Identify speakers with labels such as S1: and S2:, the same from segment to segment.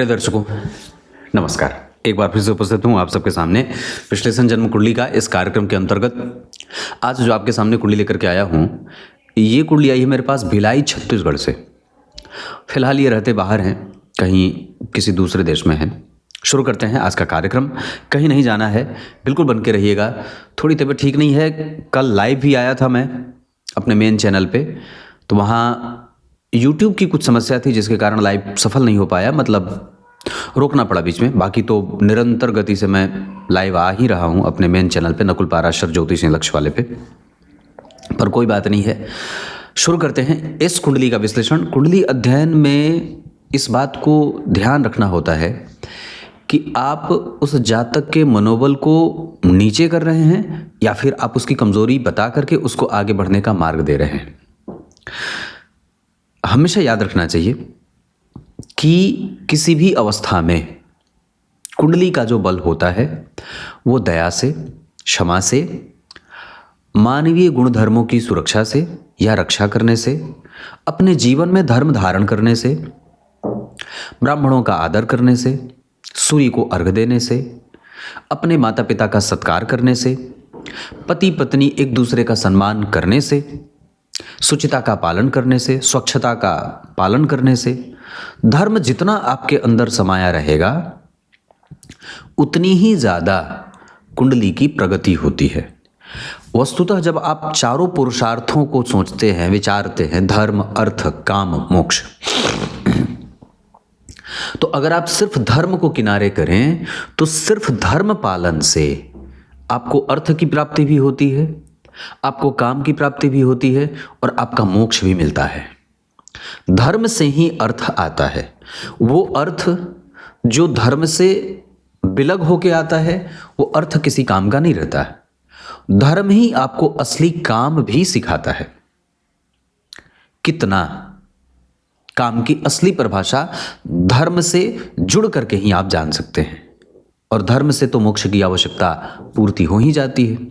S1: प्रिय दर्शकों, नमस्कार। एक बार फिर से उपस्थित हूँ आप सबके सामने विश्लेषण जन्म कुंडली का इस कार्यक्रम के अंतर्गत। आज जो आपके सामने कुंडली लेकर के आया हूँ, ये कुंडली आई है मेरे पास भिलाई छत्तीसगढ़ से। फिलहाल ये रहते बाहर हैं, कहीं किसी दूसरे देश में हैं। शुरू करते हैं आज का कार्यक्रम। कहीं नहीं जाना है, बिल्कुल बन के रहिएगा। थोड़ी तबीयत ठीक नहीं है, कल लाइव भी आया था मैं अपने मेन चैनल पे, तो वहाँ YouTube की कुछ समस्या थी जिसके कारण लाइव सफल नहीं हो पाया, मतलब रोकना पड़ा बीच में। बाकी तो निरंतर गति से मैं लाइव आ ही रहा हूँ अपने मेन चैनल पे, नकुल पाराशर ज्योतिष लक्ष्य वाले पे। पर कोई बात नहीं है, शुरू करते हैं इस कुंडली का विश्लेषण। कुंडली अध्ययन में इस बात को ध्यान रखना होता है कि आप उस जातक के मनोबल को नीचे कर रहे हैं या फिर आप उसकी कमजोरी बता करके उसको आगे बढ़ने का मार्ग दे रहे हैं। हमेशा याद रखना चाहिए कि किसी भी अवस्था में कुंडली का जो बल होता है वो दया से, क्षमा से, मानवीय गुण धर्मों की सुरक्षा से या रक्षा करने से, अपने जीवन में धर्म धारण करने से, ब्राह्मणों का आदर करने से, सूर्य को अर्घ्य देने से, अपने माता पिता का सत्कार करने से, पति पत्नी एक दूसरे का सम्मान करने से, शुचिता का पालन करने से, स्वच्छता का पालन करने से, धर्म जितना आपके अंदर समाया रहेगा उतनी ही ज्यादा कुंडली की प्रगति होती है। वस्तुतः जब आप चारों पुरुषार्थों को सोचते हैं, विचारते हैं, धर्म, अर्थ, काम, मोक्ष, तो अगर आप सिर्फ धर्म को किनारे करें तो सिर्फ धर्म पालन से आपको अर्थ की प्राप्ति भी होती है, आपको काम की प्राप्ति भी होती है और आपका मोक्ष भी मिलता है। धर्म से ही अर्थ आता है। वो अर्थ जो धर्म से बिलग होके आता है वो अर्थ किसी काम का नहीं रहता है। धर्म ही आपको असली काम भी सिखाता है। कितना काम की असली परिभाषा धर्म से जुड़ करके ही आप जान सकते हैं, और धर्म से तो मोक्ष की आवश्यकता पूर्ति हो ही जाती है।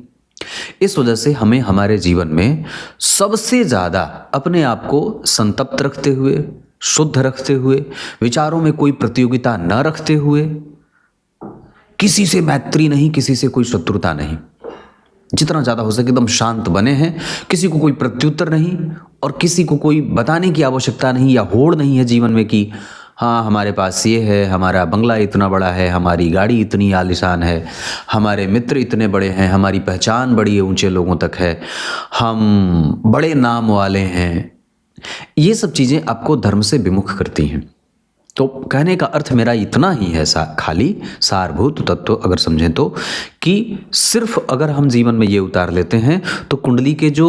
S1: इस वजह से हमें हमारे जीवन में सबसे ज्यादा अपने आप को संतप्त रखते हुए, शुद्ध रखते हुए, विचारों में कोई प्रतियोगिता न रखते हुए, किसी से मैत्री नहीं, किसी से कोई शत्रुता नहीं, जितना ज्यादा हो सके एकदम शांत बने हैं। किसी को कोई प्रत्युत्तर नहीं और किसी को कोई बताने की आवश्यकता नहीं या होड़ नहीं है जीवन में कि हाँ हमारे पास ये है, हमारा बंगला इतना बड़ा है, हमारी गाड़ी इतनी आलीशान है, हमारे मित्र इतने बड़े हैं, हमारी पहचान बड़ी है, ऊंचे लोगों तक है, हम बड़े नाम वाले हैं। ये सब चीज़ें आपको धर्म से विमुख करती हैं। तो कहने का अर्थ मेरा इतना ही है, खाली सारभूत तत्व अगर समझें तो, कि सिर्फ अगर हम जीवन में ये उतार लेते हैं तो कुंडली के जो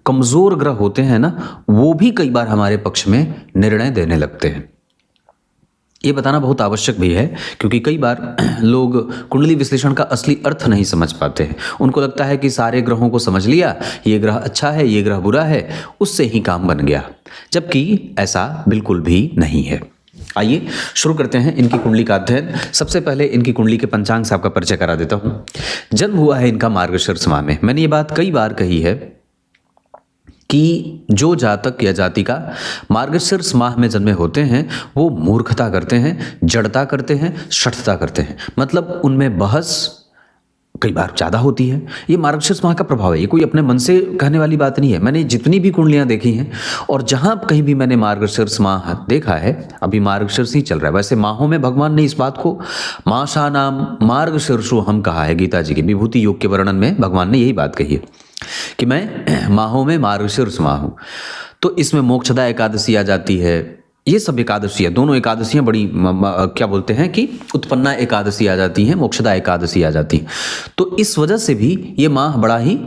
S1: कमज़ोर ग्रह होते हैं ना, वो भी कई बार हमारे पक्ष में निर्णय देने लगते हैं। ये बताना बहुत आवश्यक भी है, क्योंकि कई बार लोग कुंडली विश्लेषण का असली अर्थ नहीं समझ पाते हैं। उनको लगता है कि सारे ग्रहों को समझ लिया, ये ग्रह अच्छा है, ये ग्रह बुरा है, उससे ही काम बन गया, जबकि ऐसा बिल्कुल भी नहीं है। आइए शुरू करते हैं इनकी कुंडली का अध्ययन। सबसे पहले इनकी कुंडली के पंचांग से आपका परिचय करा देता हूँ। जन्म हुआ है इनका मार्गशीर्ष माह में। मैंने ये बात कई बार कही है कि जो जातक या जातिका मार्गशीर्ष माह में जन्मे होते हैं वो मूर्खता करते हैं, जड़ता करते हैं, शठता करते हैं। मतलब उनमें बहस कई बार ज़्यादा होती है। ये मार्गशीर्ष माह का प्रभाव है, ये कोई अपने मन से कहने वाली बात नहीं है। मैंने जितनी भी कुंडलियाँ देखी हैं और जहाँ कहीं भी मैंने मार्गशीर्ष माह देखा है, अभी मार्गशीर्ष ही चल रहा है। वैसे माहों में भगवान ने इस बात को माशा नाम मार्गशीर्षो हम कहा है, गीता जी के विभूति योग के वर्णन में भगवान ने यही बात कही है कि मैं माहों में मार्गशीर्ष माह हूँ। तो इसमें मोक्षदा एकादशी आ जाती है, ये सब एकादशी है, दोनों एकादशियाँ बड़ी क्या बोलते हैं कि उत्पन्ना एकादशी आ जाती हैं, मोक्षदा एकादशी आ जाती है। तो इस वजह से भी ये माह बड़ा ही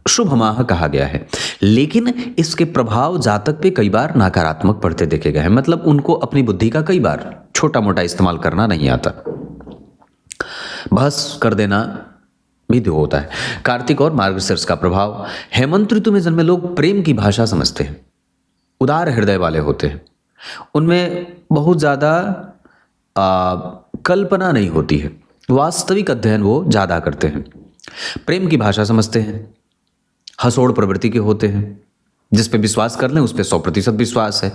S1: शुभ माह कहा गया है। लेकिन इसके प्रभाव जातक पे कई बार नकारात्मक पड़ते देखे गए हैं। मतलब उनको अपनी बुद्धि का कई बार छोटा मोटा इस्तेमाल करना नहीं आता, बस कर देना भी होता है। कार्तिक और मार्गशीर्ष का प्रभाव। हेमंत ऋतु में जन्मे लोग प्रेम की भाषा समझते हैं, उदार हृदय वाले होते हैं, उनमें बहुत ज़्यादा कल्पना नहीं होती है, वास्तविक अध्ययन वो ज़्यादा करते हैं, प्रेम की भाषा समझते हैं, हंसोड़ प्रवृत्ति के होते हैं, जिस पे विश्वास कर लें उस पे 100% विश्वास है।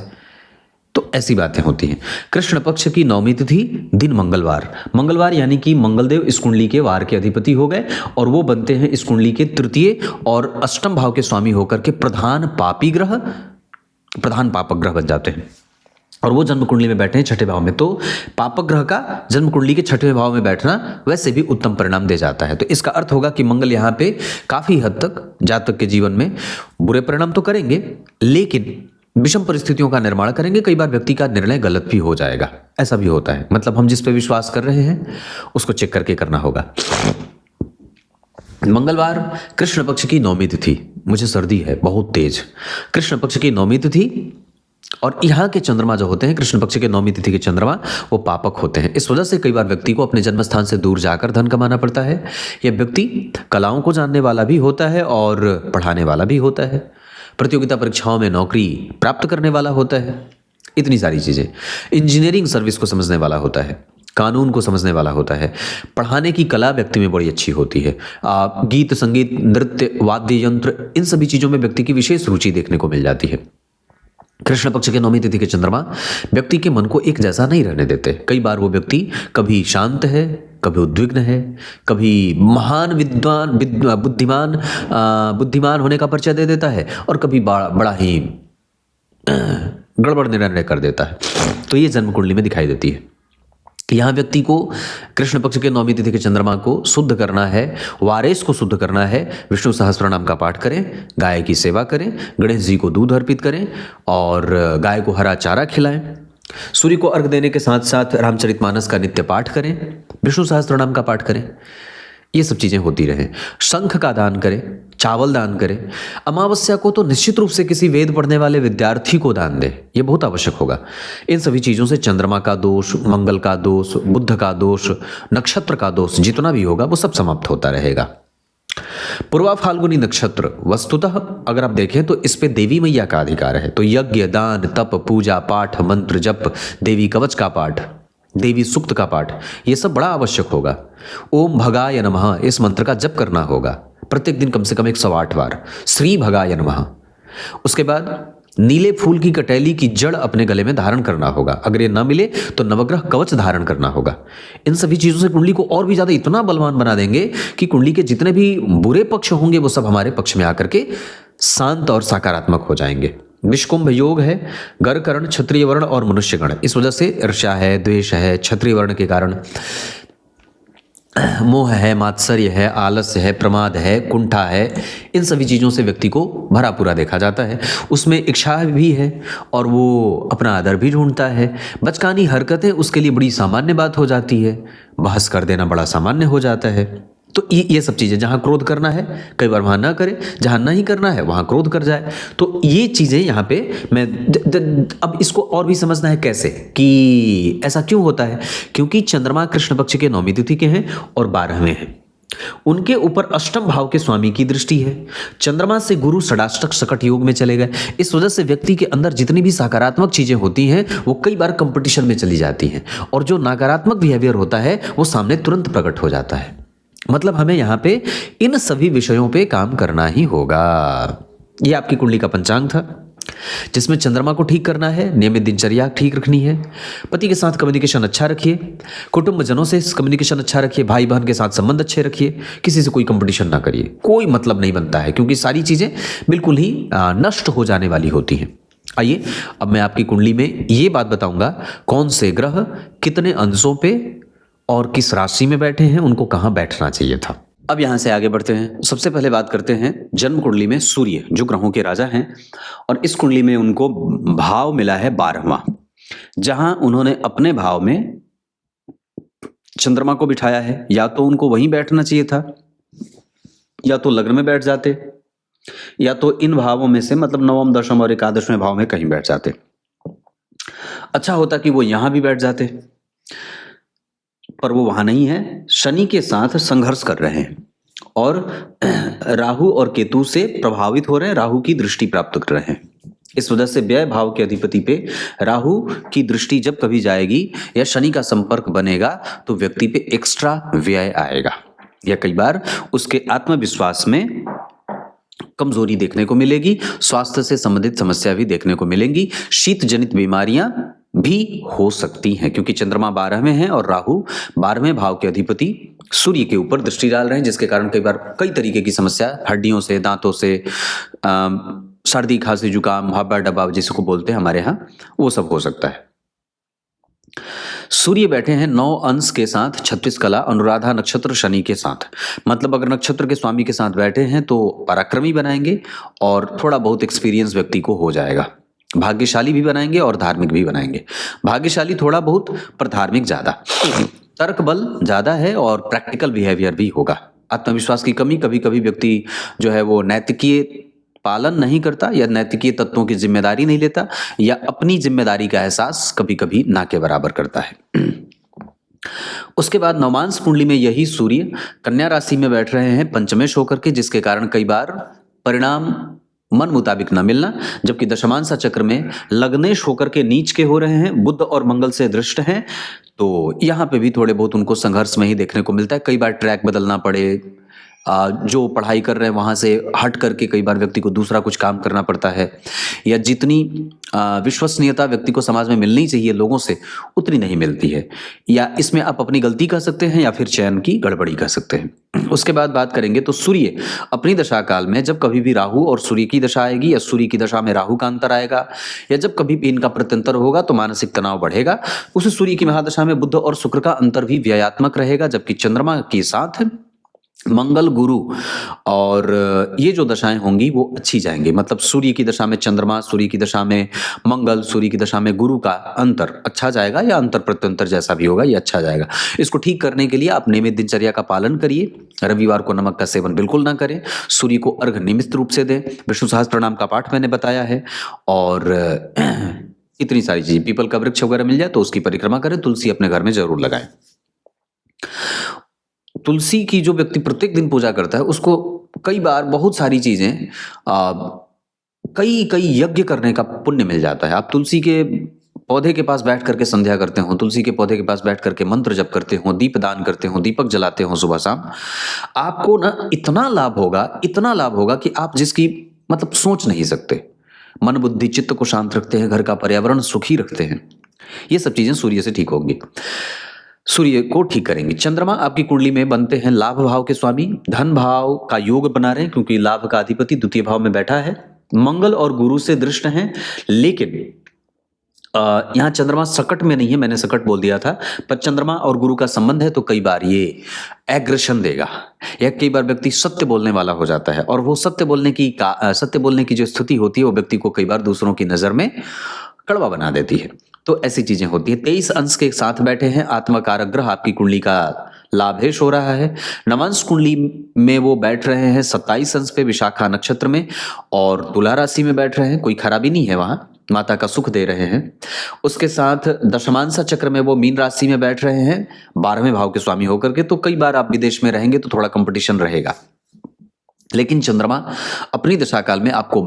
S1: तो ऐसी बातें होती हैं। कृष्ण पक्ष की नवमी तिथि दिन मंगलवार, मंगलवार यानी कि मंगलदेव इस कुंडली के वार के अधिपति हो गए और वो बनते हैं इस कुंडली के तृतीय और अष्टम भाव के स्वामी होकर के प्रधान पापी ग्रह, प्रधान पापक ग्रह बन जाते हैं। और वो जन्म कुंडली में बैठे हैं छठे भाव में, तो पापक ग्रह का जन्म कुंडली के छठे भाव में बैठना वैसे भी उत्तम परिणाम दे जाता है। तो इसका अर्थ होगा कि मंगल यहाँ पे काफी हद तक जातक के जीवन में बुरे परिणाम तो करेंगे, लेकिन विषम परिस्थितियों का निर्माण करेंगे। कई बार व्यक्ति का निर्णय गलत भी हो जाएगा, ऐसा भी होता है। मतलब हम जिस पे विश्वास कर रहे हैं उसको चेक करके करना होगा। मंगलवार कृष्ण पक्ष की नवमी तिथि, मुझे सर्दी है बहुत तेज, कृष्ण पक्ष की नवमी तिथि, और यहाँ के चंद्रमा जो होते हैं कृष्ण पक्ष के नवमी तिथि के चंद्रमा वो पापक होते हैं। इस वजह से कई बार व्यक्ति को अपने जन्म स्थान से दूर जाकर धन कमाना पड़ता है। यह व्यक्ति कलाओं को जानने वाला भी होता है और पढ़ाने वाला भी होता है, प्रतियोगिता परीक्षाओं में नौकरी प्राप्त करने वाला होता है, इतनी सारी चीजें, इंजीनियरिंग सर्विस को समझने वाला होता है, कानून को समझने वाला होता है, पढ़ाने की कला व्यक्ति में बड़ी अच्छी होती है, गीत संगीत नृत्य वाद्य यंत्र, इन सभी चीजों में व्यक्ति की विशेष रुचि देखने को मिल जाती है। कृष्ण पक्ष के नवमी तिथि के चंद्रमा व्यक्ति के मन को एक जैसा नहीं रहने देते। कई बार वो व्यक्ति कभी शांत है, कभी उद्विग्न है, कभी महान विद्वान बुद्धिमान होने का परिचय दे देता है और कभी बड़ा ही गड़बड़ निर्णय कर देता है। तो ये जन्म कुंडली में दिखाई देती है। यहाँ व्यक्ति को कृष्ण पक्ष के नवमी तिथि के चंद्रमा को शुद्ध करना है, वारेस को शुद्ध करना है। विष्णु सहस्त्रनाम का पाठ करें, गाय की सेवा करें, गणेश जी को दूध अर्पित करें और गाय को हरा चारा खिलाएं। सूर्य को अर्घ देने के साथ साथ रामचरितमानस का नित्य पाठ करें, विष्णु सहस्त्रनाम का पाठ करें, ये सब चीजें होती रहें। शंख का दान करें, चावल दान करें। अमावस्या को तो निश्चित रूप से किसी वेद पढ़ने वाले विद्यार्थी को दान दें, यह बहुत आवश्यक होगा। इन सभी चीजों से चंद्रमा का दोष, मंगल का दोष, बुध का दोष, नक्षत्र का दोष जितना भी होगा वो सब समाप्त होता रहेगा। पूर्वा फाल्गुनी नक्षत्र, वस्तुतः अगर आप देखें तो इस पे देवी मैया का अधिकार है। तो यज्ञ, दान, तप, पूजा पाठ, मंत्र जप, देवी कवच का पाठ, देवी सूक्त का पाठ, ये सब बड़ा आवश्यक होगा। ओम भगाय नमः इस मंत्र का जप करना होगा प्रत्येक दिन कम से कम 108 बार। श्री भगाय नमः। उसके बाद नीले फूल की कटैली की जड़ अपने गले में धारण करना होगा। अगर ये ना मिले तो नवग्रह कवच धारण करना होगा। इन सभी चीजों से कुंडली को और भी ज्यादा इतना बलवान बना देंगे कि कुंडली के जितने भी बुरे पक्ष होंगे वो सब हमारे पक्ष में आकर के शांत और सकारात्मक हो जाएंगे। विषकुंभ योग है, गर कर्ण, क्षत्रिय वर्ण और मनुष्य गण। इस वजह से ईर्ष्या है, द्वेष है, क्षत्रिय वर्ण के कारण मोह है, मात्सर्य है, आलस्य है, प्रमाद है, कुंठा है, इन सभी चीज़ों से व्यक्ति को भरा पूरा देखा जाता है। उसमें इच्छा भी है और वो अपना आदर भी ढूंढता है। बचकानी हरकतें उसके लिए बड़ी सामान्य बात हो जाती है, बहस कर देना बड़ा सामान्य हो जाता है। तो ये सब चीज़ें, जहाँ क्रोध करना है कई बार वहाँ ना करे, जहाँ नहीं करना है वहाँ क्रोध कर जाए। तो ये चीज़ें यहाँ पे मैं अब इसको और भी समझना है कैसे कि ऐसा क्यों होता है। क्योंकि चंद्रमा कृष्ण पक्ष के नवमी तिथि के हैं और 12वें हैं, उनके ऊपर अष्टम भाव के स्वामी की दृष्टि है। चंद्रमा से गुरु षडाष्टक सकट योग में चले गए। इस वजह से व्यक्ति के अंदर जितनी भी सकारात्मक चीजें होती हैं वो कई बार कंपटीशन में चली जाती हैं और जो नकारात्मक बिहेवियर होता है वो सामने तुरंत प्रकट हो जाता है। मतलब हमें यहाँ पे इन सभी विषयों पे काम करना ही होगा। ये आपकी कुंडली का पंचांग था जिसमें चंद्रमा को ठीक करना है, नियमित दिनचर्या ठीक रखनी है, पति के साथ कम्युनिकेशन अच्छा रखिए, कुटुंब जनों से कम्युनिकेशन अच्छा रखिए, भाई बहन के साथ संबंध अच्छे रखिए, किसी से कोई कंपटीशन ना करिए, कोई मतलब नहीं बनता है क्योंकि सारी चीजें बिल्कुल ही नष्ट हो जाने वाली होती हैं। आइए अब मैं आपकी कुंडली में ये बात बताऊंगा कौन से ग्रह कितने अंशों पे और किस राशि में बैठे हैं, उनको कहाँ बैठना चाहिए था। अब यहां से आगे बढ़ते हैं। सबसे पहले बात करते हैं जन्म कुंडली में सूर्य जो ग्रहों के राजा हैं और इस कुंडली में उनको भाव मिला है 12वां, जहां उन्होंने अपने भाव में चंद्रमा को बिठाया है। या तो उनको वहीं बैठना चाहिए था, या तो लग्न में बैठ जाते, या तो इन भावों में से मतलब नवम, दशम और एकादशवें भाव में कहीं बैठ जाते। अच्छा होता कि वो यहां भी बैठ जाते, पर वो वहां नहीं है, शनि के साथ संघर्ष कर रहे हैं और राहु और केतु से प्रभावित हो रहे हैं, राहु की दृष्टि प्राप्त कर रहे हैं। इस वजह से व्यय भाव के अधिपति पे राहु की दृष्टि जब कभी जाएगी या शनि का संपर्क बनेगा तो व्यक्ति पे एक्स्ट्रा व्यय आएगा या कई बार उसके आत्मविश्वास में कमजोरी देखने को मिलेगी, स्वास्थ्य से संबंधित समस्या भी देखने को मिलेंगी, शीत जनित बीमारियां भी हो सकती हैं, क्योंकि चंद्रमा 12 में है और राहु 12वें भाव के अधिपति सूर्य के ऊपर दृष्टि डाल रहे हैं, जिसके कारण कई बार कई तरीके की समस्या हड्डियों से, दांतों से, सर्दी खांसी जुकाम, हब्बा डब्बा जिसको बोलते हैं हमारे यहाँ, वो सब हो सकता है। सूर्य बैठे हैं 9 अंश के साथ 36 कला अनुराधा नक्षत्र शनि के साथ। मतलब अगर नक्षत्र के स्वामी के साथ बैठे हैं तो पराक्रमी बनाएंगे और थोड़ा बहुत एक्सपीरियंस व्यक्ति को हो जाएगा। भाग्यशाली भी बनाएंगे और धार्मिक भी बनाएंगे। भाग्यशाली थोड़ा बहुत पर धार्मिक ज्यादा। तर्क बल ज्यादा है और प्रैक्टिकल बिहेवियर भी होगा। आत्मविश्वास की कमी, कभी कभी व्यक्ति जो है वो नैतिकीय पालन नहीं करता या नैतिकीय तत्वों की जिम्मेदारी नहीं लेता या अपनी जिम्मेदारी का एहसास कभी कभी ना के बराबर करता है। उसके बाद नवमांश कुंडली में यही सूर्य कन्या राशि में बैठ रहे हैं पंचमेश होकर के, जिसके कारण कई बार परिणाम मन मुताबिक न मिलना, जबकि दशमांश चक्र में लग्नेश होकर के नीच के हो रहे हैं, बुध और मंगल से दृष्ट हैं, तो यहाँ पे भी थोड़े बहुत उनको संघर्ष में ही देखने को मिलता है। कई बार ट्रैक बदलना पड़े, जो पढ़ाई कर रहे हैं वहाँ से हट करके कई बार व्यक्ति को दूसरा कुछ काम करना पड़ता है, या जितनी विश्वसनीयता व्यक्ति को समाज में मिलनी चाहिए लोगों से उतनी नहीं मिलती है, या इसमें आप अपनी गलती कह सकते हैं या फिर चयन की गड़बड़ी कह सकते हैं। उसके बाद बात करेंगे तो सूर्य अपनी दशा काल में जब कभी भी राहु और सूर्य की दशा आएगी या सूर्य की दशा में राहु का अंतर आएगा या जब कभी भी इनका प्रत्यंतर होगा तो मानसिक तनाव बढ़ेगा। उस सूर्य की महादशा में बुध और शुक्र का अंतर भी व्ययात्मक रहेगा, जबकि चंद्रमा के साथ मंगल गुरु और ये जो दशाएं होंगी वो अच्छी जाएंगी। मतलब सूर्य की दशा में चंद्रमा, सूर्य की दशा में मंगल, सूर्य की दशा में गुरु का अंतर अच्छा जाएगा या अंतर प्रत्यंतर जैसा भी होगा ये अच्छा जाएगा। इसको ठीक करने के लिए आप नियमित दिनचर्या का पालन करिए। रविवार को नमक का सेवन बिल्कुल ना करें, सूर्य को अर्घ नियमित रूप से दें, विष्णु सहस्त्र नाम का पाठ मैंने बताया है, और इतनी सारी चीजें, पीपल का वृक्ष वगैरह मिल जाए तो उसकी परिक्रमा करें, तुलसी अपने घर में जरूर लगाएं। तुलसी की जो व्यक्ति प्रत्येक दिन पूजा करता है उसको कई बार बहुत सारी चीजें कई कई यज्ञ करने का पुण्य मिल जाता है। आप तुलसी के पौधे के पास बैठ करके संध्या करते हो, तुलसी के पौधे के पास बैठ करके मंत्र जप करते हो, दीप दान करते हो, दीपक जलाते हो सुबह शाम, आपको ना इतना लाभ होगा कि आप जिसकी मतलब सोच नहीं सकते। मन बुद्धि चित्त को शांत रखते हैं, घर का पर्यावरण सुखी रखते हैं, ये सब चीजें सूर्य से ठीक होंगी, सूर्य को ठीक करेंगे। चंद्रमा आपकी कुंडली में बनते हैं लाभ भाव के स्वामी, धन भाव का योग बना रहे हैं क्योंकि लाभ का अधिपति द्वितीय भाव में बैठा है, मंगल और गुरु से दृष्ट हैं। लेकिन यहाँ चंद्रमा सकट में नहीं है, मैंने सकट बोल दिया था, पर चंद्रमा और गुरु का संबंध है तो कई बार ये एग्रेशन देगा, या कई बार व्यक्ति सत्य बोलने वाला हो जाता है, और वो सत्य बोलने की जो स्थिति होती है वो व्यक्ति को कई बार दूसरों की नजर में कड़वा बना देती है, तो ऐसी चीजें होती है। 23 अंश के साथ बैठे हैं, आत्मकारक ग्रह आपकी कुंडली का लाभेश हो रहा है। नवांश कुंडली में वो बैठ रहे हैं 27 अंश पे विशाखा नक्षत्र में, और तुला राशि में बैठ रहे हैं, कोई खराबी नहीं है, वहां माता का सुख दे रहे हैं। उसके साथ दशमांश चक्र में वो मीन राशि में बैठ रहे हैं 12वें भाव के स्वामी होकर के, तो कई बार आप विदेश में रहेंगे तो थोड़ा कंपटीशन रहेगा। लेकिन चंद्रमा अपनी दशा काल में आपको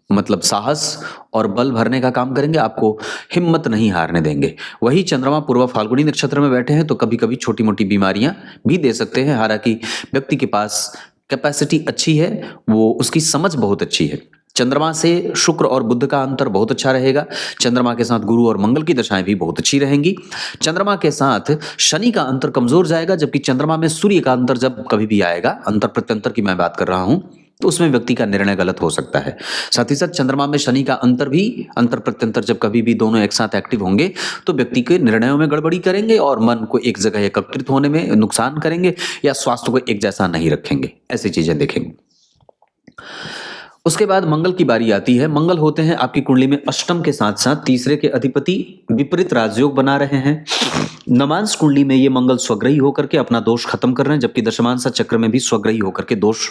S1: मतलब साहस और बल भरने का काम करेंगे, आपको हिम्मत नहीं हारने देंगे। वही चंद्रमा पूर्व फाल्गुनी नक्षत्र में बैठे हैं तो कभी कभी छोटी मोटी बीमारियां भी दे सकते हैं। हालांकि व्यक्ति के पास कैपेसिटी अच्छी है, वो उसकी समझ बहुत अच्छी है। चंद्रमा से शुक्र और बुध का अंतर बहुत अच्छा रहेगा। चंद्रमा के साथ गुरु और मंगल की दशाएं भी बहुत अच्छी रहेंगी। चंद्रमा के साथ शनि का अंतर कमजोर जाएगा, जबकि चंद्रमा में सूर्य का अंतर जब कभी भी आएगा, अंतर प्रत्यंतर की मैं बात कर रहा हूं, तो उसमें व्यक्ति का निर्णय गलत हो सकता है। साथ ही साथ चंद्रमा में शनि का अंतर भी, अंतर प्रत्यंतर जब कभी भी दोनों एक साथ एक्टिव होंगे तो व्यक्ति के निर्णयों में गड़बड़ी करेंगे और मन को एक जगह एकत्रित होने में नुकसान करेंगे, या स्वास्थ्य को एक जैसा नहीं रखेंगे, ऐसी चीजें देखेंगे। उसके बाद मंगल की बारी आती है। मंगल होते हैं आपकी कुंडली में अष्टम के साथ साथ तीसरे के अधिपति, विपरीत राजयोग बना रहे हैं। नवांश कुंडली में ये मंगल स्वग्रही होकर के अपना दोष खत्म कर रहे हैं, जबकि दशमांश चक्र में भी स्वग्रही होकर के दोष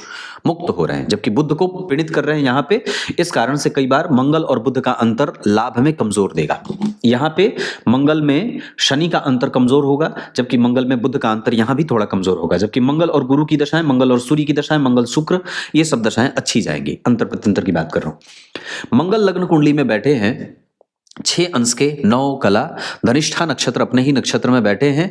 S1: मुक्त हो रहे हैं, जबकि बुध को पीड़ित कर रहे हैं यहाँ पे। इस कारण से कई बार मंगल और बुध का अंतर लाभ में कमजोर देगा। यहाँ पे मंगल में शनि का अंतर कमजोर होगा, जबकि मंगल में बुध का अंतर यहाँ भी थोड़ा कमजोर होगा। जबकि मंगल और गुरु की दशाएं, मंगल और सूर्य की दशाएं, मंगल शुक्र, ये सब दशाएं अच्छी जाएंगी। अंतर प्रत्यंतर की बात कर रहा हूं। मंगल लग्न कुंडली में बैठे हैं 6 अंश के 9 कला, धनिष्ठा नक्षत्र अपने ही नक्षत्र में बैठे हैं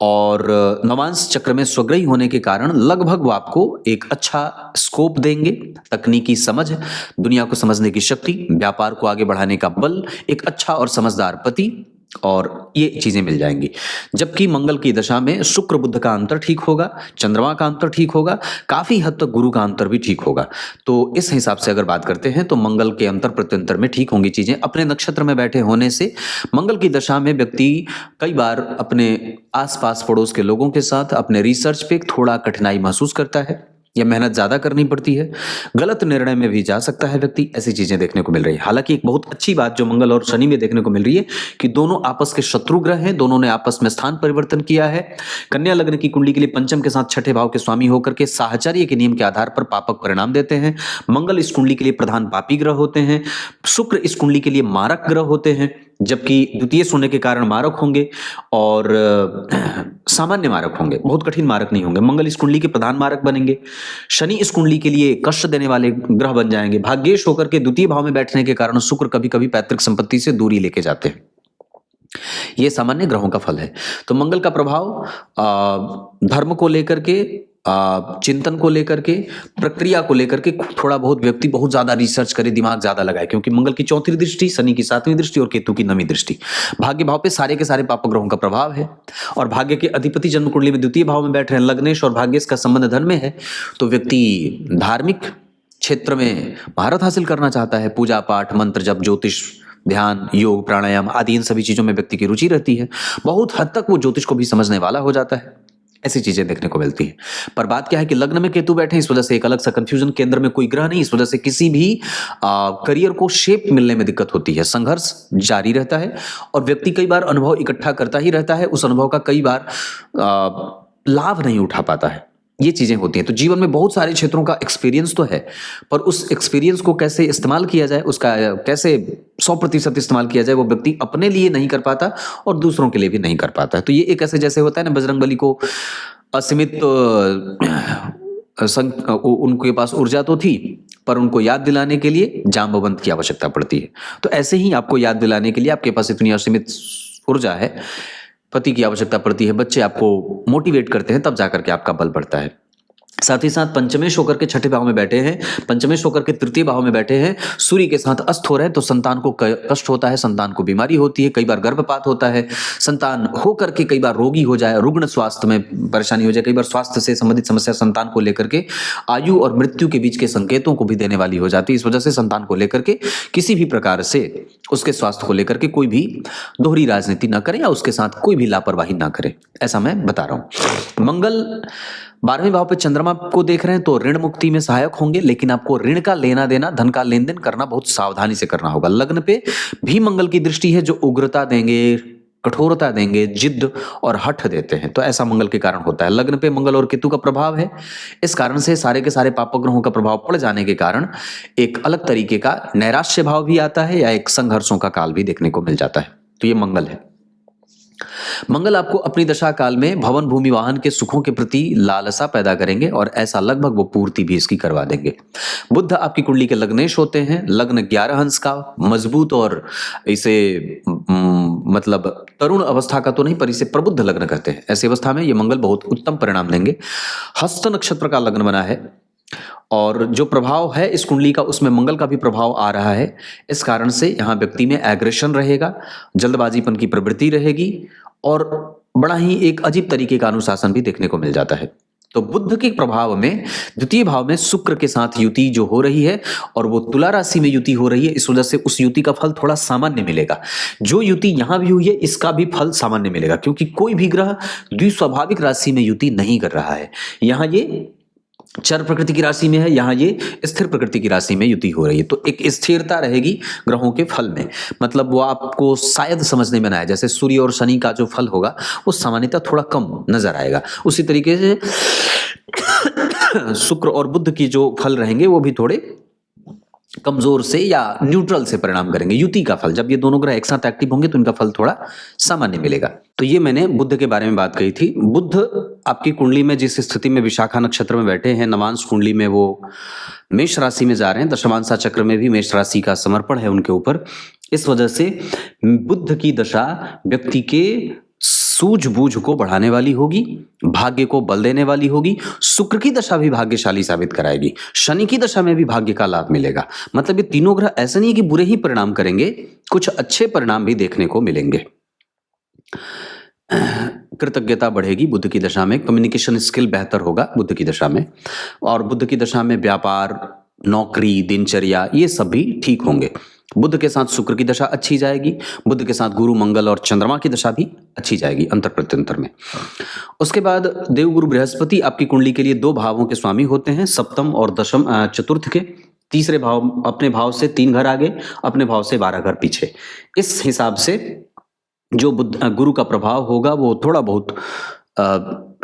S1: और नवांश चक्र में स्वग्रही होने के कारण लगभग वो आपको एक अच्छा स्कोप देंगे, तकनीकी समझ, दुनिया को समझने की शक्ति, व्यापार को आगे बढ़ाने का बल, एक अच्छा और समझदार पति और ये चीजें मिल जाएंगी। जबकि मंगल की दशा में शुक्र बुध का अंतर ठीक होगा, चंद्रमा का अंतर ठीक होगा, काफी हद तक गुरु का अंतर भी ठीक होगा। तो इस हिसाब से अगर बात करते हैं तो मंगल के अंतर प्रत्यंतर में ठीक होंगी चीजें। अपने नक्षत्र में बैठे होने से मंगल की दशा में व्यक्ति कई बार अपने आसपास पड़ोस के लोगों के साथ अपने रिसर्च पे थोड़ा कठिनाई महसूस करता है या मेहनत ज्यादा करनी पड़ती है, गलत निर्णय में भी जा सकता है व्यक्ति, ऐसी चीजें देखने को मिल रही है। हालांकि एक बहुत अच्छी बात जो मंगल और शनि में देखने को मिल रही है कि दोनों आपस के शत्रु ग्रह हैं, दोनों ने आपस में स्थान परिवर्तन किया है। कन्या लग्न की कुंडली के लिए पंचम के साथ छठे भाव के स्वामी होकर के साहचर्य के नियम के आधार पर पापक परिणाम देते हैं। मंगल इस कुंडली के लिए प्रधान पापी ग्रह होते हैं, शुक्र इस कुंडली के लिए मारक ग्रह होते हैं, जबकि द्वितीय होने के कारण मारक होंगे और सामान्य मारक होंगे, बहुत कठिन मारक नहीं होंगे। मंगल इस कुंडली के प्रधान मारक बनेंगे, शनि इस कुंडली के लिए कष्ट देने वाले ग्रह बन जाएंगे। भाग्येश होकर के द्वितीय भाव में बैठने के कारण शुक्र कभी कभी पैतृक संपत्ति से दूरी लेके जाते हैं। ये सामान्य ग्रहों का फल है। तो मंगल का प्रभाव धर्म को लेकर के, चिंतन को लेकर के, प्रक्रिया को लेकर के थोड़ा बहुत व्यक्ति बहुत ज्यादा रिसर्च करे, दिमाग ज्यादा लगाए, क्योंकि मंगल की 4थी दृष्टि, शनि की 7वीं दृष्टि और केतु की 9वीं दृष्टि, भाग्य भाव पे सारे के सारे पाप ग्रहों का प्रभाव है। और भाग्य के अधिपति जन्म कुंडली में द्वितीय भाव में बैठ रहे हैं, लग्नेश और भाग्येश का संबंध धन में है, तो व्यक्ति धार्मिक क्षेत्र में महारत हासिल करना चाहता है। पूजा पाठ, मंत्र जप, ज्योतिष, ध्यान, योग, प्राणायाम आदि इन सभी चीजों में व्यक्ति की रुचि रहती है। बहुत हद तक वो ज्योतिष को भी समझने वाला हो जाता है। ऐसी चीजें देखने को मिलती है। पर बात क्या है कि लग्न में केतु बैठे, इस वजह से एक अलग सा कंफ्यूजन, केंद्र में कोई ग्रह नहीं, इस वजह से किसी भी करियर को शेप मिलने में दिक्कत होती है, संघर्ष जारी रहता है और व्यक्ति कई बार अनुभव इकट्ठा करता ही रहता है, उस अनुभव का कई बार लाभ नहीं उठा पाता है। ये चीजें होती हैं। तो जीवन में बहुत सारे क्षेत्रों का एक्सपीरियंस तो है, पर उस एक्सपीरियंस को कैसे इस्तेमाल किया जाए, उसका कैसे 100% इस्तेमाल किया जाए, वो व्यक्ति अपने लिए नहीं कर पाता और दूसरों के लिए भी नहीं कर पाता है। तो ये एक ऐसे जैसे होता है ना, बजरंगबली को असीमित उनके पास ऊर्जा तो थी, पर उनको याद दिलाने के लिए जाम्बवंत की आवश्यकता पड़ती है। तो ऐसे ही आपको याद दिलाने के लिए आपके पास इतनी असीमित ऊर्जा है, पति की आवश्यकता पड़ती है, बच्चे आपको मोटिवेट करते हैं, तब जाकर के आपका बल बढ़ता है। साथ ही साथ पंचमेश होकर के छठे भाव में बैठे हैं, पंचमेश होकर के तृतीय भाव में बैठे हैं, सूर्य के साथ अस्त हो रहे हैं, तो संतान को कष्ट होता है, संतान को बीमारी होती है, कई बार गर्भपात होता है, संतान होकर के कई बार रोगी हो जाए, रुग्ण स्वास्थ्य में परेशानी हो जाए, कई बार स्वास्थ्य से संबंधित समस्या संतान को लेकर के आयु और मृत्यु के बीच के संकेतों को भी देने वाली हो जाती है। इस वजह से संतान को लेकर के किसी भी प्रकार से उसके स्वास्थ्य को लेकर के कोई भी दोहरी राजनीति ना करें या उसके साथ कोई भी लापरवाही ना करें, ऐसा मैं बता रहा हूं। मंगल 12वें भाव पे चंद्रमा को देख रहे हैं तो ऋण मुक्ति में सहायक होंगे, लेकिन आपको ऋण का लेना देना, धन का लेन देन करना बहुत सावधानी से करना होगा। लग्न पे भी मंगल की दृष्टि है जो उग्रता देंगे, कठोरता देंगे, जिद्द और हठ देते हैं, तो ऐसा मंगल के कारण होता है। लग्न पे मंगल और केतु का प्रभाव है, इस कारण से सारे के सारे पाप ग्रहों का प्रभाव पड़ जाने के कारण एक अलग तरीके का नैराश्य भाव भी आता है या एक संघर्षों का काल भी देखने को मिल जाता है। तो ये मंगल है। मंगल आपको अपनी दशा काल में भवन, भूमि, वाहन के सुखों के प्रति लालसा पैदा करेंगे और ऐसा लगभग वो पूर्ति भी इसकी करवा देंगे। बुध आपकी कुंडली के लग्नेश होते हैं, लग्न 11 अंश का, मजबूत और इसे मतलब तरुण अवस्था का तो नहीं, पर इसे प्रबुद्ध लग्न कहते हैं। ऐसी अवस्था में ये मंगल बहुत उत्तम परिणाम देंगे। हस्त नक्षत्र का लग्न बना है और जो प्रभाव है इस कुंडली का, उसमें मंगल का भी प्रभाव आ रहा है। इस कारण से यहाँ व्यक्ति में एग्रेशन रहेगा, जल्दबाजीपन की प्रवृत्ति रहेगी और बड़ा ही एक अजीब तरीके का अनुशासन भी देखने को मिल जाता है। तो बुध के प्रभाव में द्वितीय भाव में शुक्र के साथ युति जो हो रही है और वो तुला राशि में युति हो रही है, इस वजह से उस युति का फल थोड़ा सामान्य मिलेगा। जो युति यहां भी हुई है इसका भी फल सामान्य मिलेगा, क्योंकि कोई भी ग्रह द्विस्वाभाविक राशि में युति नहीं कर रहा है। यहां ये चर प्रकृति की राशि में है, यहाँ ये स्थिर प्रकृति की राशि में युति हो रही है, तो एक स्थिरता रहेगी ग्रहों के फल में। मतलब वो आपको शायद समझने में ना आए, जैसे सूर्य और शनि का जो फल होगा वो सामान्यतः थोड़ा कम नजर आएगा, उसी तरीके से शुक्र और बुध की जो फल रहेंगे वो भी थोड़े कमजोर से या न्यूट्रल से परिणाम करेंगे। युति का फल, जब ये दोनों ग्रह एक साथ एक्टिव होंगे तो इनका फल थोड़ा सामान्य मिलेगा। तो ये मैंने बुध के बारे में बात कही थी। बुध आपकी कुंडली में जिस स्थिति में विशाखा नक्षत्र में बैठे हैं, नवांश कुंडली में वो मेष राशि में जा रहे हैं, दशमांशा चक्र में भी मेष राशि का समर्पण है उनके ऊपर। इस वजह से बुध की दशा व्यक्ति के सूझबूझ को बढ़ाने वाली होगी, भाग्य को बल देने वाली होगी। शुक्र की दशा भी भाग्यशाली साबित कराएगी, शनि की दशा में भी भाग्य का लाभ मिलेगा। मतलब ये तीनों ग्रह ऐसे नहीं कि बुरे ही परिणाम करेंगे, कुछ अच्छे परिणाम भी देखने को मिलेंगे। कृतज्ञता बढ़ेगी बुध की दशा में, कम्युनिकेशन स्किल बेहतर होगा बुध की दशा में, और बुध की दशा में व्यापार, नौकरी, दिनचर्या ये सब भी ठीक होंगे। बुध के साथ शुक्र की दशा अच्छी जाएगी, बुध के साथ गुरु, मंगल और चंद्रमा की दशा भी अच्छी जाएगी अंतर प्रत्यंतर में। उसके बाद देवगुरु बृहस्पति आपकी कुंडली के लिए 2 भावों के स्वामी होते हैं, सप्तम और दशम चतुर्थ के। तीसरे भाव, अपने भाव से 3 घर आगे, अपने भाव से 12 घर पीछे। इस हिसाब से जो गुरु का प्रभाव होगा वो थोड़ा बहुत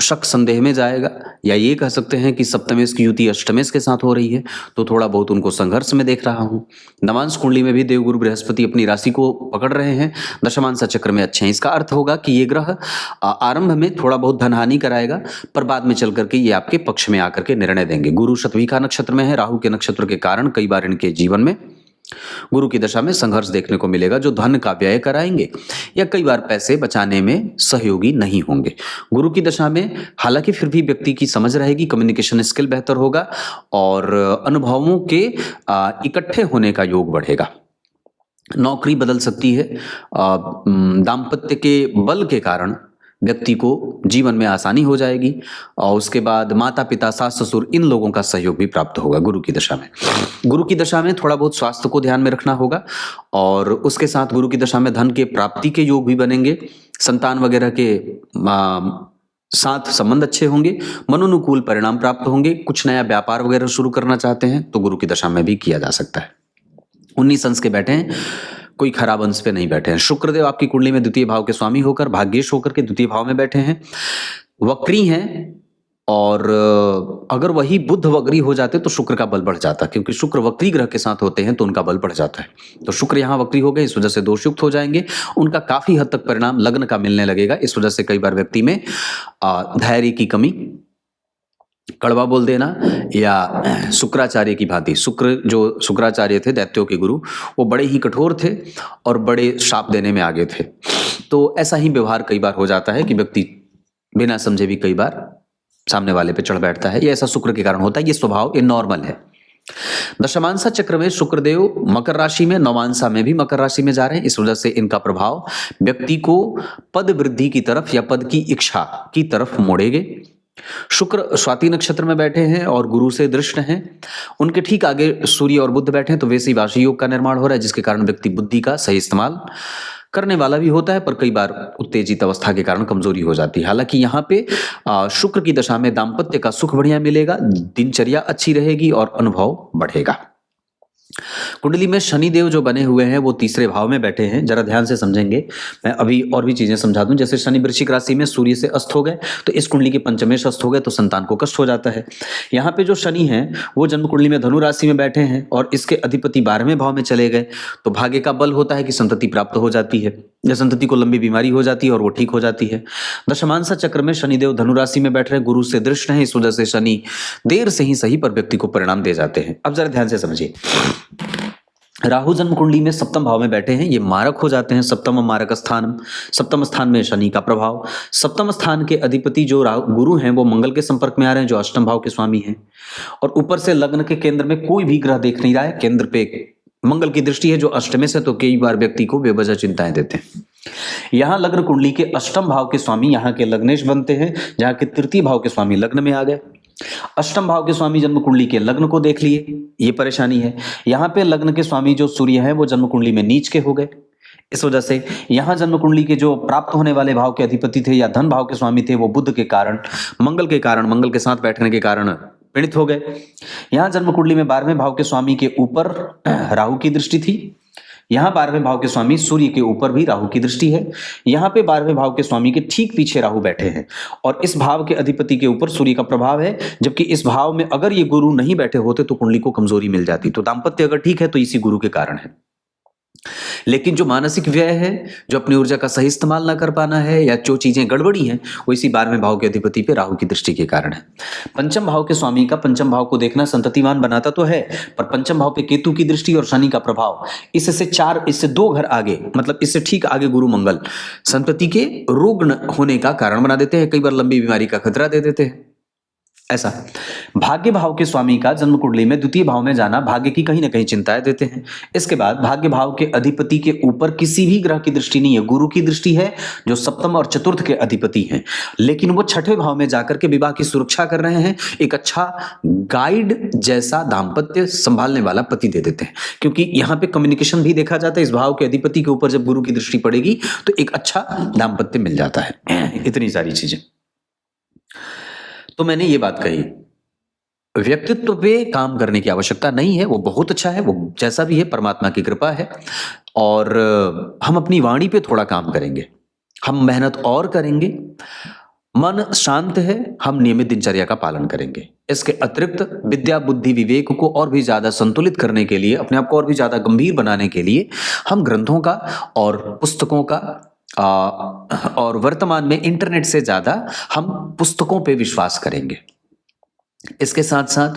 S1: शक संदेह में जाएगा, या ये कह सकते हैं कि सप्तमेश की युति अष्टमेश के साथ हो रही है तो थोड़ा बहुत उनको संघर्ष में देख रहा हूं। नवांश कुंडली में भी देवगुरु बृहस्पति अपनी राशि को पकड़ रहे हैं, दशमांशा चक्र में अच्छे हैं। इसका अर्थ होगा कि ये ग्रह आरंभ में थोड़ा बहुत धनहानि कराएगा, पर बाद में चल करके ये आपके पक्ष में आकर के निर्णय देंगे। गुरु शतभिखा नक्षत्र में है, राहु के नक्षत्र के कारण कई बार इनके जीवन में गुरु की दशा में संघर्ष देखने को मिलेगा, जो धन का व्यय कराएंगे या कई बार पैसे बचाने में सहयोगी नहीं होंगे। गुरु की दशा में हालांकि फिर भी व्यक्ति की समझ रहेगी, कम्युनिकेशन स्किल बेहतर होगा और अनुभवों के इकट्ठे होने का योग बढ़ेगा। नौकरी बदल सकती है, दाम्पत्य के बल के कारण व्यक्ति को जीवन में आसानी हो जाएगी, और उसके बाद माता पिता, सास ससुर, इन लोगों का सहयोग भी प्राप्त होगा गुरु की दशा में। गुरु की दशा में थोड़ा बहुत स्वास्थ्य को ध्यान में रखना होगा, और उसके साथ गुरु की दशा में धन के प्राप्ति के योग भी बनेंगे, संतान वगैरह के साथ संबंध अच्छे होंगे, मनोनुकूल परिणाम प्राप्त होंगे। कुछ नया व्यापार वगैरह शुरू करना चाहते हैं तो गुरु की दशा में भी किया जा सकता है। 19 अंश के बैठे हैं, कोई खराब अंश पे नहीं बैठे हैं। शुक्रदेव आपकी कुंडली में द्वितीय भाव के स्वामी होकर, भाग्येश होकर के द्वितीय भाव में बैठे हैं, वक्री हैं, और अगर वही बुध वक्री हो जाते तो शुक्र का बल बढ़ जाता, क्योंकि शुक्र वक्री ग्रह के साथ होते हैं तो उनका बल बढ़ जाता है। तो शुक्र यहाँ वक्री हो गए, इस वजह से दोषयुक्त हो जाएंगे, उनका काफी हद तक परिणाम लग्न का मिलने लगेगा। इस वजह से कई बार व्यक्ति में धैर्य की कमी, कड़वा बोल देना, या शुक्राचार्य की भांति, शुक्र जो शुक्राचार्य थे दैत्यों के गुरु, वो बड़े ही कठोर थे और बड़े शाप देने में आगे थे। तो ऐसा ही व्यवहार कई बार हो जाता है कि व्यक्ति बिना समझे भी कई बार सामने वाले पे चढ़ बैठता है। ये ऐसा शुक्र के कारण होता है, ये स्वभाव, ये नॉर्मल है। दशमांशा चक्र में शुक्रदेव मकर राशि में, नवांशा में भी मकर राशि में जा रहे हैं। इस वजह से इनका प्रभाव व्यक्ति को पद वृद्धि की तरफ या पद की इच्छा की तरफ मोड़ेंगे। शुक्र स्वाति नक्षत्र में बैठे हैं और गुरु से दृष्ट हैं, उनके ठीक आगे सूर्य और बुध बैठे हैं, तो वैसे ही वाशी योग का निर्माण हो रहा है, जिसके कारण व्यक्ति बुद्धि का सही इस्तेमाल करने वाला भी होता है, पर कई बार उत्तेजित अवस्था के कारण कमजोरी हो जाती है। हालांकि यहाँ पे शुक्र की दशा में दाम्पत्य का सुख बढ़िया मिलेगा, दिनचर्या अच्छी रहेगी और अनुभव बढ़ेगा। कुंडली में शनिदेव जो बने हुए हैं वो तीसरे भाव में बैठे हैं, जरा ध्यान से समझेंगे। मैं अभी और भी चीजें समझा दूं। जैसे शनि वृश्चिक राशि में सूर्य से अस्त हो गए तो इस कुंडली के पंचमेश अस्त हो गए तो संतान को कष्ट हो जाता है। यहाँ पे जो शनि है वो जन्म कुंडली में धनु राशि में बैठे हैं और इसके अधिपति 12वें भाव में चले गए, तो भाग्य का बल होता है कि संतति प्राप्त हो जाती है, या संतति को लंबी बीमारी हो जाती है और वो ठीक हो जाती है। दशमांशा चक्र में शनिदेव धनु राशि में बैठ रहे, गुरु से दृष्ट हैं, इस वजह से शनि देर से ही सही पर व्यक्ति को परिणाम दे जाते हैं। अब जरा ध्यान से समझिए, राहु जन्म कुंडली में सप्तम भाव में बैठे हैं, ये मारक हो जाते हैं, सप्तम मारक स्थान, सप्तम स्थान में शनि का प्रभाव। सप्तम स्थान के अधिपति जो गुरु हैं वो मंगल के संपर्क में आ रहे हैं, जो अष्टम भाव के स्वामी हैं, और ऊपर से लग्न के केंद्र में कोई भी ग्रह देख नहीं रहा है, केंद्र पे मंगल की दृष्टि है जो अष्टमे से, तो कई बार व्यक्ति को बेवजह चिंताएं देते हैं। यहाँ लग्न कुंडली के अष्टम भाव के स्वामी यहाँ के लग्नेश बनते हैं, जहाँ के तृतीय भाव के स्वामी लग्न में आ गए। अष्टम भाव के स्वामी जन्म कुंडली के लग्न को देख लिए, ये परेशानी है। यहाँ पे लग्न के स्वामी जो सूर्य है वो जन्म कुंडली में नीच के हो गए, इस वजह से यहाँ जन्म कुंडली के जो प्राप्त होने वाले भाव के अधिपति थे या धन भाव के स्वामी थे वो बुध के कारण, मंगल के साथ बैठने के कारण पीड़ित हो गए। यहाँ जन्म कुंडली में 12वें भाव के स्वामी के ऊपर राहु की दृष्टि थी, यहां 12वें भाव के स्वामी सूर्य के ऊपर भी राहु की दृष्टि है। यहां पे 12वें भाव के स्वामी के ठीक पीछे राहु बैठे हैं और इस भाव के अधिपति के ऊपर सूर्य का प्रभाव है। जबकि इस भाव में अगर ये गुरु नहीं बैठे होते तो कुंडली को कमजोरी मिल जाती। तो दाम्पत्य अगर ठीक है तो इसी गुरु के कारण है। लेकिन जो मानसिक व्यय है, जो अपनी ऊर्जा का सही इस्तेमाल ना कर पाना है, या जो चीजें गड़बड़ी हैं, वो इसी 12वें भाव के अधिपति पे राहु की दृष्टि के कारण है। पंचम भाव के स्वामी का पंचम भाव को देखना संततिवान बनाता तो है, पर पंचम भाव पे केतु की दृष्टि और शनि का प्रभाव, इससे 2 घर आगे, मतलब इससे ठीक आगे गुरु मंगल संतति के रुग्ण होने का कारण बना देते हैं। कई बार लंबी बीमारी का खतरा दे देते हैं। ऐसा भाग्य भाव के स्वामी का जन्म कुंडली में द्वितीय भाव में जाना भाग्य की कहीं ना कहीं चिंताएं देते हैं। इसके बाद भाग्य भाव के अधिपति के ऊपर किसी भी ग्रह की दृष्टि नहीं है, गुरु की दृष्टि है जो सप्तम और चतुर्थ के अधिपति हैं। लेकिन वो छठे भाव में जाकर के विवाह की सुरक्षा कर रहे हैं, एक अच्छा गाइड जैसा दाम्पत्य संभालने वाला पति दे देते हैं। क्योंकि यहाँ पे कम्युनिकेशन भी देखा जाता है। इस भाव के अधिपति के ऊपर जब गुरु की दृष्टि पड़ेगी तो एक अच्छा दाम्पत्य मिल जाता है। इतनी सारी चीजें। तो मैंने ये बात कही, व्यक्तित्व पे काम करने की आवश्यकता नहीं है, वो बहुत अच्छा है, वो जैसा भी है परमात्मा की कृपा है। और हम अपनी वाणी पे थोड़ा काम करेंगे, हम मेहनत और करेंगे, मन शांत है, हम नियमित दिनचर्या का पालन करेंगे। इसके अतिरिक्त विद्या बुद्धि विवेक को और भी ज्यादा संतुलित करने के लिए, अपने आप को और भी ज्यादा गंभीर बनाने के लिए हम ग्रंथों का और पुस्तकों का और वर्तमान में इंटरनेट से ज्यादा हम पुस्तकों पे विश्वास करेंगे। इसके साथ साथ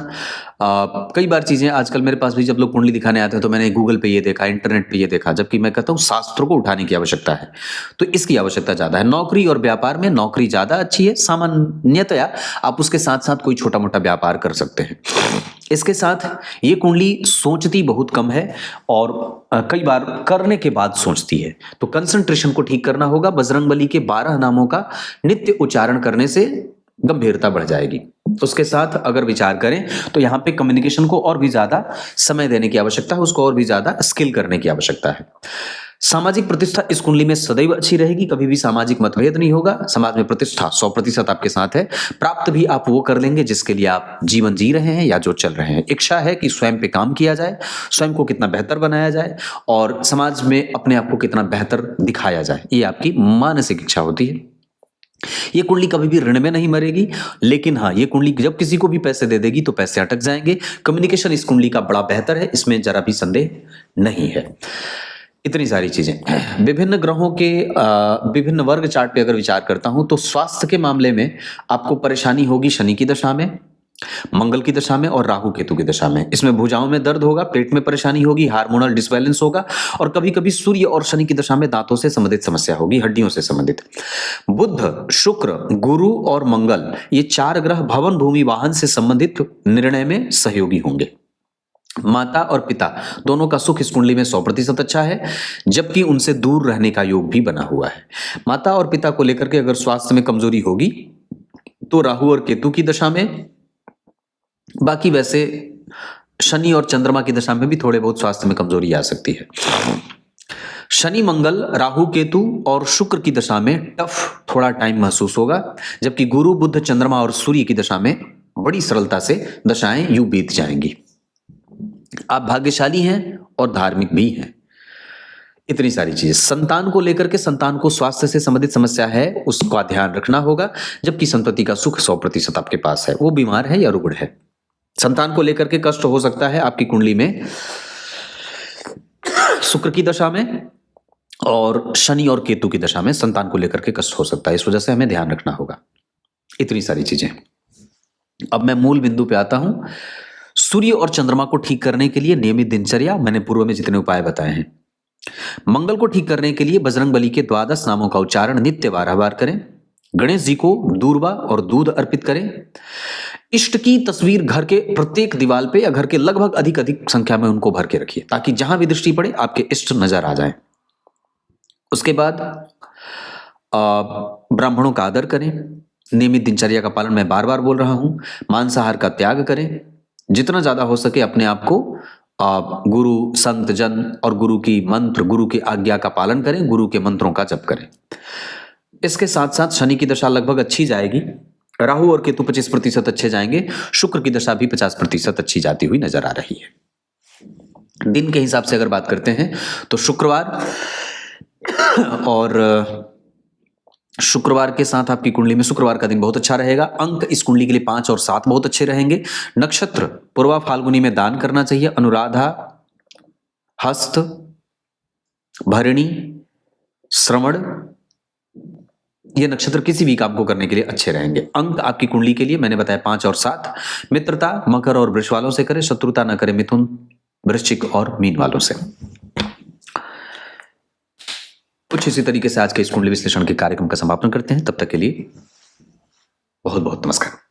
S1: कई बार चीजें आजकल मेरे पास भी जब लोग कुंडली दिखाने आते हैं तो मैंने गूगल पे ये देखा, इंटरनेट पे ये देखा, जबकि मैं कहता हूँ शास्त्रों को उठाने की आवश्यकता है। तो इसकी आवश्यकता ज्यादा है। नौकरी और व्यापार में नौकरी ज्यादा अच्छी है, सामान्यतया आप उसके साथ साथ कोई छोटा मोटा व्यापार कर सकते हैं। इसके साथ ये कुंडली सोचती बहुत कम है और कई बार करने के बाद सोचती है। तो कंसंट्रेशन को ठीक करना होगा। बजरंगबली के 12 नामों का नित्य उच्चारण करने से गंभीरता बढ़ जाएगी। उसके साथ अगर विचार करें तो यहाँ पे कम्युनिकेशन को और भी ज्यादा समय देने की आवश्यकता है, उसको और भी ज्यादा स्किल करने की आवश्यकता है। सामाजिक प्रतिष्ठा इस कुंडली में सदैव अच्छी रहेगी, कभी भी सामाजिक मतभेद नहीं होगा। समाज में प्रतिष्ठा 100% आपके साथ है। प्राप्त भी आप वो कर लेंगे जिसके लिए आप जीवन जी रहे हैं या जो चल रहे हैं। इच्छा है कि स्वयं पे काम किया जाए, स्वयं को कितना बेहतर बनाया जाए और समाज में अपने आप को कितना बेहतर दिखाया जाए, ये आपकी मानसिक इच्छा होती है। ये कुंडली कभी भी ऋण में नहीं मरेगी। लेकिन हाँ, ये कुंडली जब किसी को भी पैसे दे देगी तो पैसे अटक जाएंगे। कम्युनिकेशन इस कुंडली का बड़ा बेहतर है, इसमें जरा भी संदेह नहीं है। इतनी सारी चीजें। विभिन्न ग्रहों के विभिन्न वर्ग चार्ट पे अगर विचार करता हूं तो स्वास्थ्य के मामले में आपको परेशानी होगी शनि की दशा में, मंगल की दशा में और राहु केतु की दशा में। इसमें भुजाओं में दर्द होगा, पेट में परेशानी होगी, हार्मोनल डिसबैलेंस होगा और कभी कभी सूर्य और शनि की दशा में दांतों से संबंधित समस्या होगी, हड्डियों से संबंधित। बुध, शुक्र, गुरु और मंगल, ये 4 ग्रह भवन भूमि वाहन से संबंधित निर्णय में सहयोगी होंगे। माता और पिता दोनों का सुख इस कुंडली में 100% अच्छा है, जबकि उनसे दूर रहने का योग भी बना हुआ है। माता और पिता को लेकर के अगर स्वास्थ्य में कमजोरी होगी तो राहु और केतु की दशा में, बाकी वैसे शनि और चंद्रमा की दशा में भी थोड़े बहुत स्वास्थ्य में कमजोरी आ सकती है। शनि, मंगल, राहु, केतु और शुक्र की दशा में टफ थोड़ा टाइम महसूस होगा, जबकि गुरु, बुध, चंद्रमा और सूर्य की दशा में बड़ी सरलता से दशाएं यूं बीत जाएंगी। आप भाग्यशाली हैं और धार्मिक भी हैं। इतनी सारी चीजें। संतान को लेकर के, संतान को स्वास्थ्य से संबंधित समस्या है, उसका ध्यान रखना होगा, जबकि संतति का सुख 100% आपके पास है। वो बीमार है या रुग्ण है। संतान को लेकर के कष्ट हो सकता है आपकी कुंडली में शुक्र की दशा में और शनि और केतु की दशा में संतान को लेकर के कष्ट हो सकता है। इस वजह से हमें ध्यान रखना होगा। इतनी सारी चीजें। अब मैं मूल बिंदु पे आता हूं। सूर्य और चंद्रमा को ठीक करने के लिए नियमित दिनचर्या, मैंने पूर्व में जितने उपाय बताए हैं। मंगल को ठीक करने के लिए बजरंगबली के 12 नामों का उच्चारण नित्य 12 बार करें। गणेश जी को दूर्वा और दूध अर्पित करें। इष्ट की तस्वीर घर के प्रत्येक दीवार पे या घर के लगभग अधिक संख्या में उनको भर के रखिए, ताकि जहां भी दृष्टि पड़े आपके इष्ट नजर आ जाएं। उसके बाद ब्राह्मणों का आदर करें। नियमित दिनचर्या का पालन, मैं बार बार बोल रहा हूं। मांसाहार का त्याग करें। जितना ज्यादा हो सके अपने आप को गुरु, संत जन और गुरु की मंत्र, गुरु की आज्ञा का पालन करें। गुरु के मंत्रों का जप करें। इसके साथ साथ शनि की दशा लगभग अच्छी जाएगी। राहु और केतु 25% अच्छे जाएंगे। शुक्र की दशा भी 50% अच्छी जाती हुई नजर आ रही है। दिन के हिसाब से अगर बात करते हैं तो शुक्रवार, और शुक्रवार के साथ आपकी कुंडली में शुक्रवार का दिन बहुत अच्छा रहेगा। अंक इस कुंडली के लिए 5 और 7 बहुत अच्छे रहेंगे। नक्षत्र पूर्वा फाल्गुनी में दान करना चाहिए। अनुराधा, हस्त, भरणी, श्रवण, ये नक्षत्र किसी भी काम को करने के लिए अच्छे रहेंगे। अंक आपकी कुंडली के लिए मैंने बताया 5 और 7। मित्रता मकर और वृष वालों से करें, शत्रुता न करें मिथुन, वृश्चिक और मीन वालों से। कुछ इसी तरीके से आज के इस कुंडली विश्लेषण के कार्यक्रम का समापन करते हैं। तब तक के लिए बहुत बहुत नमस्कार।